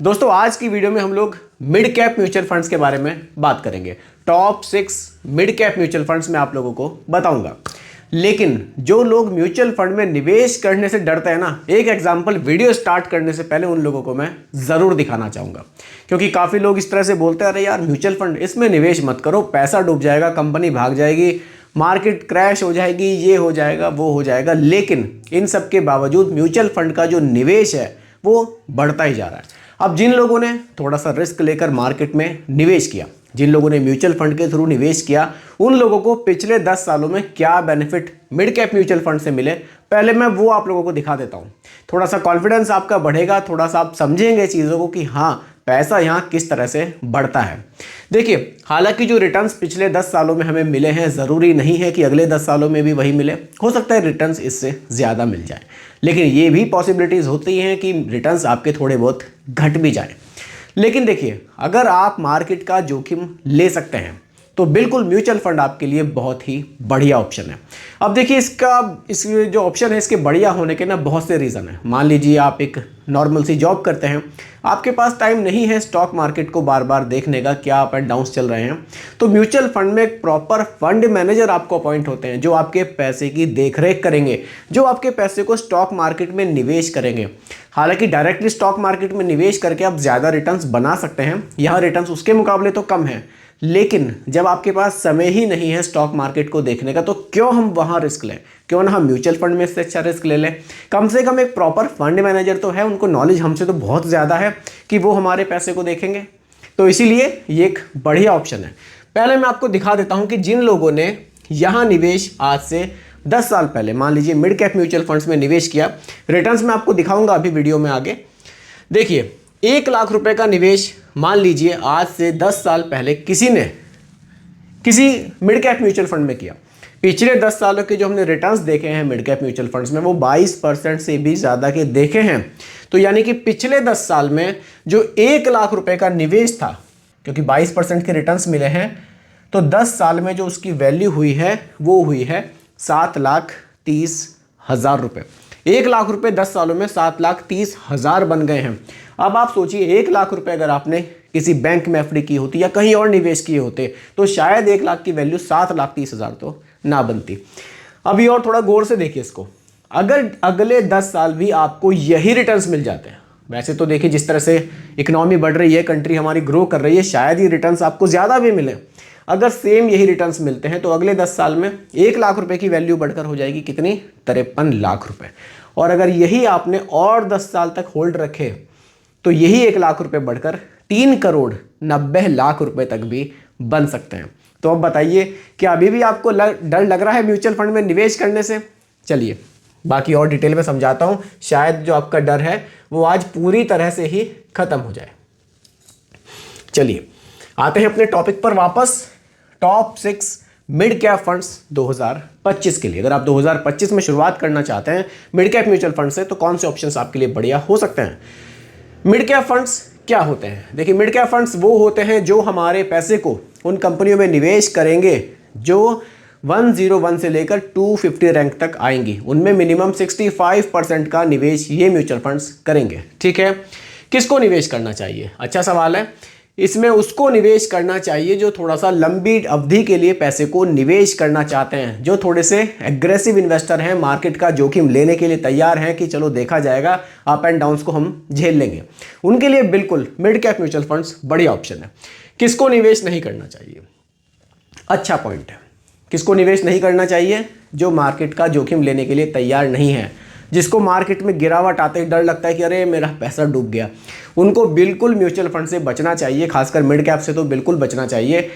दोस्तों आज की वीडियो में हम लोग मिड कैप म्यूचुअल फंड्स के बारे में बात करेंगे। Top 6 mid cap mutual funds मैं आप लोगों को बताऊंगा। लेकिन जो लोग म्यूचुअल फंड में निवेश करने से डरते हैं ना, एक एग्जांपल वीडियो स्टार्ट करने से पहले उन लोगों को मैं ज़रूर दिखाना चाहूँगा। क्योंकि काफ़ी लोग इस तरह से बोलते हैं, अरे यार म्यूचुअल फंड इसमें निवेश मत करो, पैसा डूब जाएगा, कंपनी भाग जाएगी, मार्केट क्रैश हो जाएगी, ये हो जाएगा, वो हो जाएगा। लेकिन इन सब के बावजूद म्यूचुअल फंड का जो निवेश है वो बढ़ता ही जा रहा है। अब जिन लोगों ने थोड़ा सा रिस्क लेकर मार्केट में निवेश किया, जिन लोगों ने म्यूचुअल फंड के थ्रू निवेश किया, उन लोगों को पिछले 10 सालों में क्या benefit mid cap mutual fund से मिले, पहले मैं वो आप लोगों को दिखा देता हूँ। थोड़ा सा कॉन्फिडेंस आपका बढ़ेगा, थोड़ा सा आप समझेंगे चीज़ों को कि हाँ पैसा यहाँ किस तरह से बढ़ता है। देखिए, हालांकि जो रिटर्न्स पिछले 10 सालों में हमें मिले हैं, ज़रूरी नहीं है कि अगले 10 सालों में भी वही मिले, हो सकता है रिटर्न्स इससे ज़्यादा मिल जाए। लेकिन ये भी पॉसिबिलिटीज़ होती हैं कि रिटर्न्स आपके थोड़े बहुत घट भी जाए। लेकिन देखिए, अगर आप मार्केट का जोखिम ले सकते हैं तो बिल्कुल म्यूचुअल फंड आपके लिए बहुत ही बढ़िया ऑप्शन है। अब देखिए, इस जो ऑप्शन है इसके बढ़िया होने के ना बहुत से रीज़न है। मान लीजिए आप एक नॉर्मल सी जॉब करते हैं, आपके पास टाइम नहीं है स्टॉक मार्केट को बार बार देखने का, क्या अप एंड डाउन्स चल रहे हैं, तो म्यूचुअल फंड में एक प्रॉपर फंड मैनेजर आपको अपॉइंट होते हैं जो आपके पैसे की देखरेख करेंगे, जो आपके पैसे को स्टॉक मार्केट में निवेश करेंगे। हालांकि डायरेक्टली स्टॉक मार्केट में निवेश करके आप ज़्यादा रिटर्न्स बना सकते हैं, यहाँ रिटर्न्स उसके मुकाबले तो कम है। लेकिन जब आपके पास समय ही नहीं है स्टॉक मार्केट को देखने का, तो क्यों हम वहाँ रिस्क लें, क्यों ना हम म्यूचुअल फंड में से अच्छा रिस्क ले लें। कम से कम एक प्रॉपर फंड मैनेजर तो है, उनको नॉलेज हमसे तो बहुत ज़्यादा है कि वो हमारे पैसे को देखेंगे। तो इसीलिए ये एक बढ़िया ऑप्शन है। पहले मैं आपको दिखा देता हूँ कि जिन लोगों ने यहाँ निवेश आज से 10 साल पहले मान लीजिए मिड कैप म्यूचुअल फंड्स में निवेश किया, रिटर्न्स मैं आपको दिखाऊंगा अभी वीडियो में आगे। देखिए, 1 लाख रुपए का निवेश मान लीजिए आज से 10 साल पहले किसी मिड कैप म्यूचुअल फंड में किया। पिछले 10 सालों के जो हमने रिटर्न्स देखे हैं मिड कैप म्यूचुअल फंड्स में, वो 22% से भी ज़्यादा के देखे हैं। तो यानी कि पिछले 10 साल में जो 1 लाख रुपए का निवेश था, क्योंकि 22% के रिटर्न्स मिले हैं, तो 10 साल में जो उसकी वैल्यू हुई है वो हुई है 7,30,000 रुपये। 1 लाख रुपए 10 सालों में 7,30,000 बन गए हैं। अब आप सोचिए, 1 लाख रुपए अगर आपने किसी बैंक में एफडी की होती या कहीं और निवेश किए होते तो शायद 1 लाख की वैल्यू 7,30,000 तो ना बनती। अभी और थोड़ा गौर से देखिए इसको, अगर अगले 10 साल भी आपको यही रिटर्न्स मिल जाते हैं, वैसे तो देखिए जिस तरह से इकोनॉमी बढ़ रही है, कंट्री हमारी ग्रो कर रही है, शायद ये रिटर्न्स आपको ज़्यादा भी मिले। अगर सेम यही रिटर्न्स मिलते हैं तो अगले 10 साल में 1 लाख रुपए की वैल्यू बढ़कर हो जाएगी कितनी, 53 लाख रुपए। और अगर यही आपने और 10 साल तक होल्ड रखे तो यही 1 लाख रुपए बढ़कर 3,90,00,000 रुपए तक भी बन सकते हैं। तो अब बताइए, क्या अभी भी आपको डर लग रहा है म्यूचुअल फंड में निवेश करने से? चलिए बाकी और डिटेल में समझाता हूं, शायद जो आपका डर है वो आज पूरी तरह से ही खत्म हो जाए। चलिए आते हैं अपने टॉपिक पर वापस। टॉप 6 मिड कैप फंड्स 2025 के लिए। अगर आप 2025 में शुरुआत करना चाहते हैं मिड कैप म्यूचुअल फंड से, तो कौन से ऑप्शंस आपके लिए बढ़िया हो सकते हैं? मिड कैप फंड्स क्या होते हैं? देखिए, मिड कैप फंड्स वो होते हैं जो हमारे पैसे को उन कंपनियों में निवेश करेंगे जो 101 से लेकर 250 रैंक तक आएंगी। उनमें मिनिमम 65% का निवेश ये म्यूचुअल फंड्स करेंगे। ठीक है, किसको निवेश करना चाहिए? अच्छा सवाल है। इसमें उसको निवेश करना चाहिए जो थोड़ा सा लंबी अवधि के लिए पैसे को निवेश करना चाहते हैं, जो थोड़े से एग्रेसिव इन्वेस्टर हैं, मार्केट का जोखिम लेने के लिए तैयार हैं कि चलो देखा जाएगा, अप एंड डाउन्स को हम झेल लेंगे। उनके लिए बिल्कुल मिड कैप म्यूचुअल फंड्स बढ़िया ऑप्शन है। किसको निवेश नहीं करना चाहिए? अच्छा पॉइंट है। किसको निवेश नहीं करना चाहिए? जो मार्केट का जोखिम लेने के लिए तैयार नहीं है, जिसको मार्केट में गिरावट आते ही डर लगता है कि अरे मेरा पैसा डूब गया, उनको बिल्कुल म्यूचुअल फंड से बचना चाहिए। खासकर मिड कैप से तो बिल्कुल बचना चाहिए।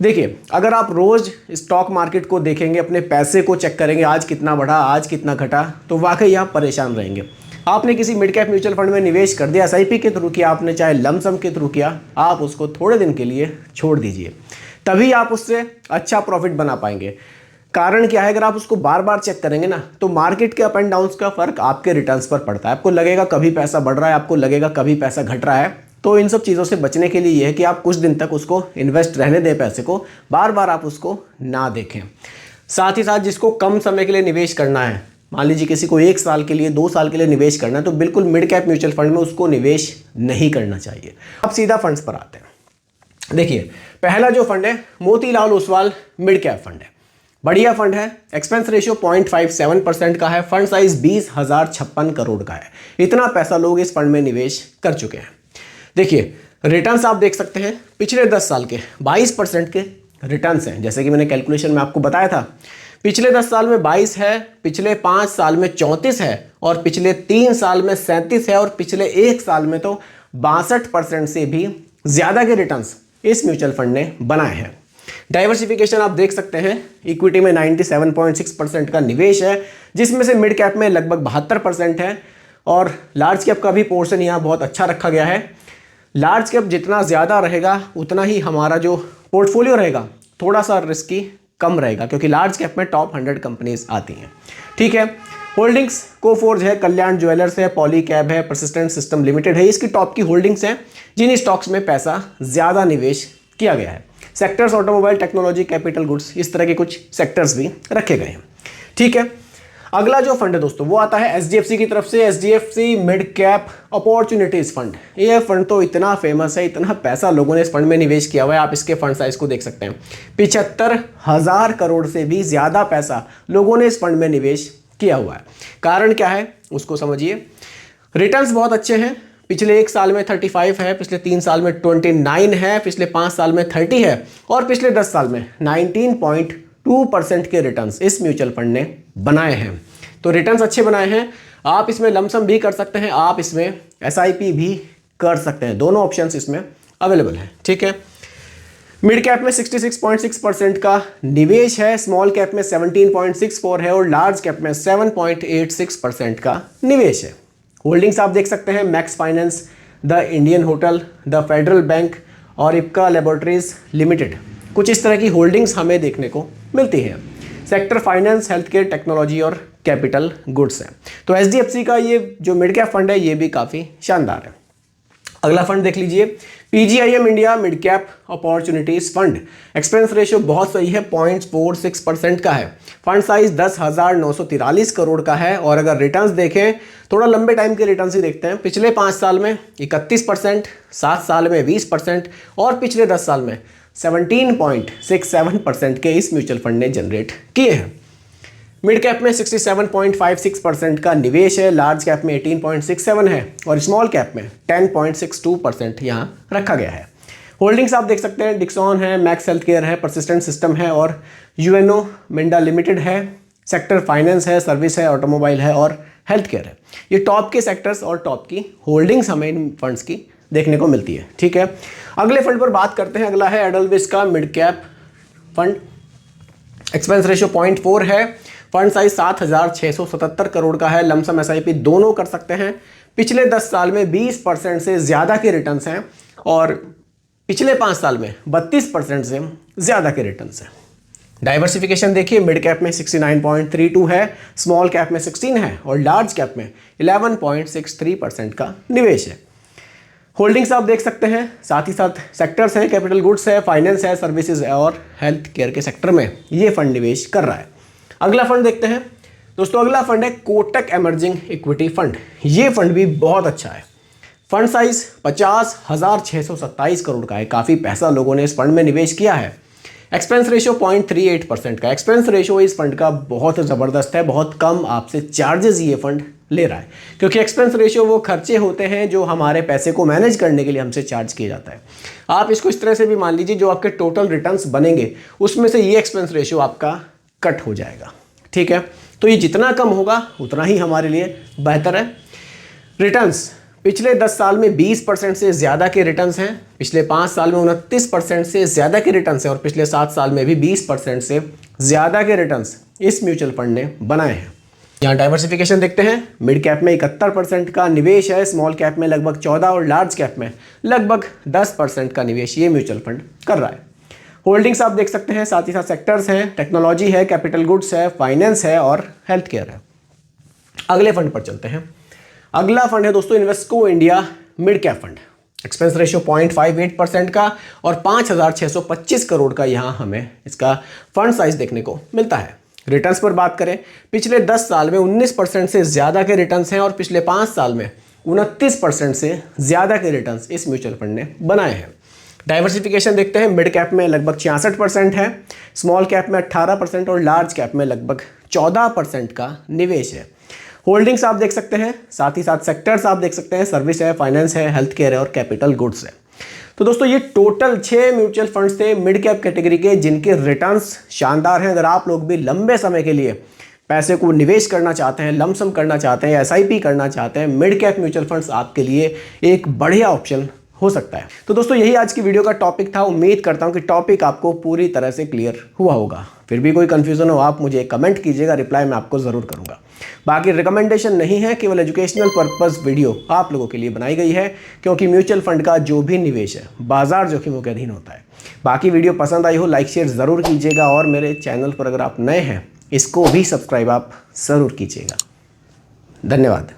देखिए, अगर आप रोज़ स्टॉक मार्केट को देखेंगे, अपने पैसे को चेक करेंगे, आज कितना बढ़ा, आज कितना घटा, तो वाकई आप परेशान रहेंगे। आपने किसी मिड कैप म्यूचुअल फंड में निवेश कर दिया, एसआईपी के थ्रू किया आपने, चाहे लमसम के थ्रू किया, आप उसको थोड़े दिन के लिए छोड़ दीजिए, तभी आप उससे अच्छा प्रॉफिट बना पाएंगे। कारण क्या है? अगर आप उसको बार बार चेक करेंगे ना, तो मार्केट के अप एंड डाउन्स का फर्क आपके रिटर्न्स पर पड़ता है। आपको लगेगा कभी पैसा बढ़ रहा है, आपको लगेगा कभी पैसा घट रहा है। तो इन सब चीज़ों से बचने के लिए यह है कि आप कुछ दिन तक उसको इन्वेस्ट रहने दें, पैसे को बार बार आप उसको ना देखें। साथ ही साथ जिसको कम समय के लिए निवेश करना है, मान लीजिए किसी को 1 साल के लिए 2 साल के लिए निवेश करना है तो बिल्कुल मिड कैप म्यूचुअल फंड में उसको निवेश नहीं करना चाहिए। अब सीधा फंड्स पर आते हैं। देखिए पहला जो फंड है Motilal Oswal mid cap fund है, बढ़िया फंड है। एक्सपेंस रेशियो 0.57% का है। फंड साइज 20,056 करोड़ का है। इतना पैसा लोग इस फंड में निवेश कर चुके हैं। देखिए रिटर्न्स आप देख सकते हैं पिछले 10 साल के 22% के रिटर्न्स हैं, जैसे कि मैंने कैलकुलेशन में आपको बताया था। पिछले 10 साल में 22 है, पिछले 5 साल में 34 है, और पिछले 3 साल में 37 है, और पिछले 1 साल में तो 62% से भी ज़्यादा के रिटर्न्स इस म्यूचुअल फंड ने बनाए हैं। डाइवर्सिफिकेशन आप देख सकते हैं, इक्विटी में 97.6% का निवेश है, जिसमें से मिड कैप में लगभग 72% है, और लार्ज कैप का भी पोर्शन यहाँ बहुत अच्छा रखा गया है। लार्ज कैप जितना ज़्यादा रहेगा उतना ही हमारा जो पोर्टफोलियो रहेगा थोड़ा सा रिस्की कम रहेगा, क्योंकि लार्ज कैप में टॉप 100 कंपनीज आती हैं। ठीक है, होल्डिंग्स कोफोर्ज है, कल्याण ज्वेलर्स है, पॉली कैब है, परसिस्टेंट सिस्टम लिमिटेड है, इसकी टॉप की होल्डिंग्स हैं जिन स्टॉक्स में पैसा ज़्यादा निवेश किया गया है। Sectors automobile, technology, capital goods, इस तरह के कुछ सेक्टर्स भी रखे गए हैं। ठीक है, अगला जो फंड है दोस्तों वो आता है एचडीएफसी की तरफ से, HDFC mid cap opportunities fund. ये फंड तो इतना फेमस है, इतना पैसा लोगों ने इस फंड में निवेश किया हुआ है, आप इसके फंड साइज को देख सकते हैं। 75,000 करोड़ से भी ज़्यादा पैसा लोगों ने इस फंड में निवेश किया हुआ है। कारण क्या है उसको समझिए। रिटर्न्स बहुत अच्छे हैं, पिछले 1 साल में 35 है, पिछले 3 साल में 29 है, पिछले 5 साल में 30 है, और पिछले 10 साल में 19.2% के रिटर्न्स इस म्यूचुअल फंड ने बनाए हैं। तो रिटर्न्स अच्छे बनाए हैं। आप इसमें लमसम भी कर सकते हैं, आप इसमें एसआईपी भी कर सकते हैं, दोनों ऑप्शंस इसमें अवेलेबल हैं। ठीक है, मिड कैप में 66.6% का निवेश है, स्मॉल कैप में 17.64 है, और लार्ज कैप में 7.86% का निवेश है। होल्डिंग्स आप देख सकते हैं, max finance, the Indian hotel, the federal bank और इप्का लेबोरेटरीज लिमिटेड, कुछ इस तरह की होल्डिंग्स हमें देखने को मिलती है। Sector finance, health care, technology और कैपिटल गुड्स है। तो एचडीएफसी का ये जो मिड कैप फंड है ये भी काफ़ी शानदार है। अगला फंड देख लीजिए, PGIM India mid cap opportunities fund. Expense ratio बहुत सही है, 0.46% का है। फंड साइज 10,943 करोड़ का है, और अगर रिटर्न्स देखें थोड़ा लंबे टाइम के रिटर्न्स ही देखते हैं। पिछले 5 साल में 31%, 7 साल में 20% और पिछले 10 साल में 17.67% के इस म्यूचुअल फंड ने जनरेट किए हैं। मिड कैप में 67.56% का निवेश है, लार्ज कैप में 18.67 है, और स्मॉल कैप में 10.62% यहाँ रखा गया है। होल्डिंग्स आप देख सकते हैं, डिक्सॉन है, मैक्स हेल्थ केयर है, परसिस्टेंट सिस्टम है, और यूएनओ मिंडा लिमिटेड है। सेक्टर फाइनेंस है, सर्विस है, ऑटोमोबाइल है और हेल्थ केयर है। ये टॉप के सेक्टर्स और टॉप की होल्डिंग्स हमें इन फंड्स की देखने को मिलती है। ठीक है, अगले फंड पर बात करते हैं। अगला है एडलविस का mid cap fund. Expense ratio 0.4 है, फंड साइज 7,677 करोड़ का है। लमसम एसआईपी दोनों कर सकते हैं। पिछले 10 साल में 20% से ज़्यादा के रिटर्न्स हैं, और पिछले 5 साल में 32% से ज़्यादा के रिटर्न्स हैं। डाइवर्सिफिकेशन देखिए, मिड कैप में 69.32 है, स्मॉल कैप में 16 है, और लार्ज कैप में 11.63% का निवेश है। होल्डिंग्स आप देख सकते हैं, साथ ही साथ सेक्टर्स हैं, कैपिटल गुड्स है, फाइनेंस है, सर्विसेज है और हेल्थ केयर के सेक्टर में ये फंड निवेश कर रहा है। अगला फंड देखते हैं दोस्तों। अगला फंड है कोटक इमर्जिंग इक्विटी फंड। ये फंड भी बहुत अच्छा है। फंड साइज 50,627 करोड़ का है। काफ़ी पैसा लोगों ने इस फंड में निवेश किया है। एक्सपेंस रेशियो 0.38% का। एक्सपेंस रेशियो इस फंड का बहुत ज़बरदस्त है, बहुत कम आपसे चार्जेस ये फंड ले रहा है, क्योंकि एक्सपेंस रेशियो वो खर्चे होते हैं जो हमारे पैसे को मैनेज करने के लिए हमसे चार्ज किया जाता है। आप इसको इस तरह से भी मान लीजिए, जो आपके टोटल रिटर्न्स बनेंगे उसमें से ये एक्सपेंस रेशियो आपका कट हो जाएगा। ठीक है, तो ये जितना कम होगा उतना ही हमारे लिए बेहतर है। रिटर्न्स पिछले 10 साल में 20% से ज़्यादा के रिटर्न्स हैं, पिछले 5 साल में 29% से ज़्यादा के रिटर्न्स हैं, और पिछले 7 साल में भी 20% से ज़्यादा के रिटर्न्स इस म्यूचुअल फंड ने बनाए हैं। यहाँ डाइवर्सिफिकेशन देखते हैं, मिड कैप में 71% का निवेश है, स्मॉल कैप में लगभग 14 और लार्ज कैप में लगभग 10% का निवेश ये म्यूचुअल फंड कर रहा है। होल्डिंग्स आप देख सकते हैं, साथ ही साथ सेक्टर्स हैं, टेक्नोलॉजी है, कैपिटल गुड्स है, फाइनेंस है और हेल्थ केयर है। अगले फंड पर चलते हैं। अगला फंड है दोस्तों Invesco India mid cap fund. Expense ratio 0.58% का और 5,625 करोड़ का यहाँ हमें इसका फंड साइज देखने को मिलता है। रिटर्न्स पर बात करें, पिछले 10 साल में 19% से ज़्यादा के रिटर्न्स हैं और पिछले 5 साल में 29% से ज़्यादा के रिटर्न्स इस म्यूचुअल फंड ने बनाए हैं। डाइवर्सिफिकेशन देखते हैं, मिड कैप में लगभग 66% है, स्मॉल कैप में 18% और लार्ज कैप में लगभग 14% का निवेश है। होल्डिंग्स आप देख सकते हैं, साथ ही साथ सेक्टर्स आप देख सकते हैं, सर्विस है, फाइनेंस है, हेल्थ केयर है और कैपिटल गुड्स है। तो दोस्तों ये टोटल 6 म्यूचुअल फंड्स थे मिड कैप कैटेगरी के जिनके रिटर्न्स शानदार हैं। अगर आप लोग भी लंबे समय के लिए पैसे को निवेश करना चाहते हैं, लमसम करना चाहते हैं, SIP करना चाहते हैं, मिड कैप म्यूचुअल फंड्स आपके लिए एक बढ़िया ऑप्शन हो सकता है। तो दोस्तों यही आज की वीडियो का टॉपिक था। उम्मीद करता हूं कि टॉपिक आपको पूरी तरह से क्लियर हुआ होगा। फिर भी कोई कंफ्यूजन हो आप मुझे कमेंट कीजिएगा, रिप्लाई मैं आपको ज़रूर करूंगा। बाकी रिकमेंडेशन नहीं है, केवल एजुकेशनल पर्पस वीडियो आप लोगों के लिए बनाई गई है, क्योंकि म्यूचुअल फंड का जो भी निवेश है बाजार जोखिमों के अधीन होता है। बाकी वीडियो पसंद आई हो लाइक शेयर ज़रूर कीजिएगा और मेरे चैनल पर अगर आप नए हैं इसको भी सब्सक्राइब आप ज़रूर कीजिएगा। धन्यवाद।